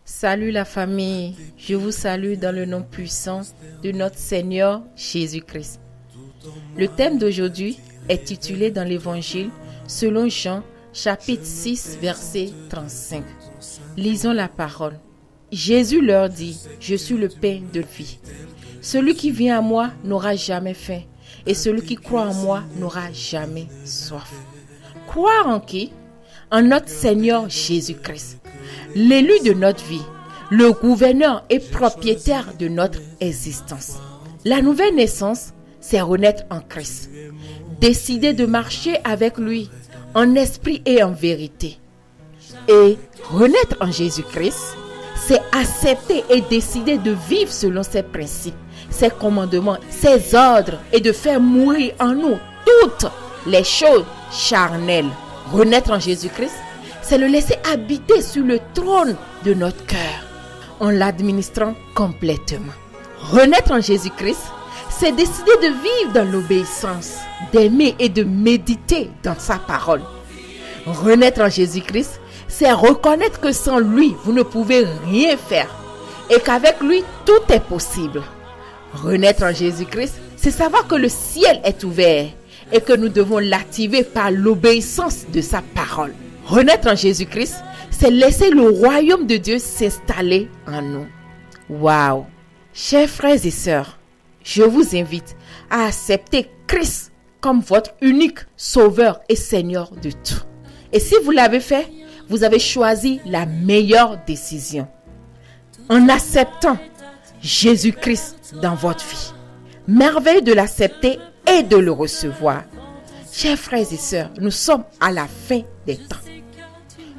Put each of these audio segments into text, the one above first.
Salut la famille, je vous salue dans le nom puissant de notre Seigneur Jésus-Christ. Le thème d'aujourd'hui est titulé dans l'Évangile selon Jean, chapitre 6, verset 35. Lisons la parole. Jésus leur dit, « Je suis le pain de vie. Celui qui vient à moi n'aura jamais faim, et celui qui croit en moi n'aura jamais soif. » Croire en qui? En notre Seigneur Jésus-Christ, l'élu de notre vie, le gouverneur et propriétaire de notre existence. La nouvelle naissance, c'est renaître en Christ, décider de marcher avec lui en esprit et en vérité. Et renaître en Jésus-Christ, c'est accepter et décider de vivre selon ses principes, ses commandements, ses ordres et de faire mourir en nous toutes les choses charnelles. Renaître en Jésus-Christ, c'est le laisser habiter sur le trône de notre cœur en l'administrant complètement. Renaître en Jésus-Christ, c'est décider de vivre dans l'obéissance, d'aimer et de méditer dans sa parole. Renaître en Jésus-Christ, c'est reconnaître que sans lui, vous ne pouvez rien faire et qu'avec lui, tout est possible. Renaître en Jésus-Christ, c'est savoir que le ciel est ouvert et que nous devons l'activer par l'obéissance de sa parole. Renaître en Jésus-Christ, c'est laisser le royaume de Dieu s'installer en nous. Waouh! Chers frères et sœurs, je vous invite à accepter Christ comme votre unique sauveur et Seigneur de tout. Et si vous l'avez fait, vous avez choisi la meilleure décision en acceptant Jésus-Christ dans votre vie. Merveille de l'accepter et de le recevoir. Chers frères et sœurs, nous sommes à la fin des temps.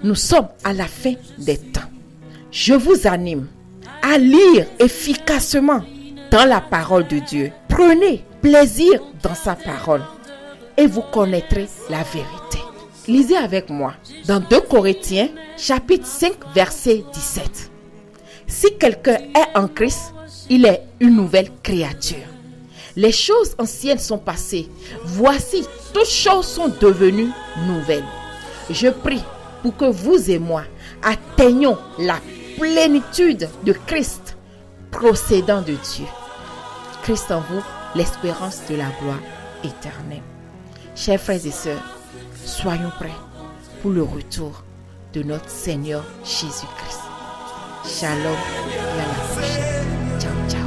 Nous sommes à la fin des temps. Je vous anime à lire efficacement dans la parole de Dieu. Prenez plaisir dans sa parole et vous connaîtrez la vérité. Lisez avec moi dans 2 Corinthiens, chapitre 5, verset 17. Si quelqu'un est en Christ, il est une nouvelle créature. Les choses anciennes sont passées. Voici, toutes choses sont devenues nouvelles. Je prie pour que vous et moi atteignions la plénitude de Christ, procédant de Dieu. Christ en vous, l'espérance de la gloire éternelle. Chers frères et sœurs, soyons prêts pour le retour de notre Seigneur Jésus-Christ. Shalom et à la prochaine. Ciao, ciao.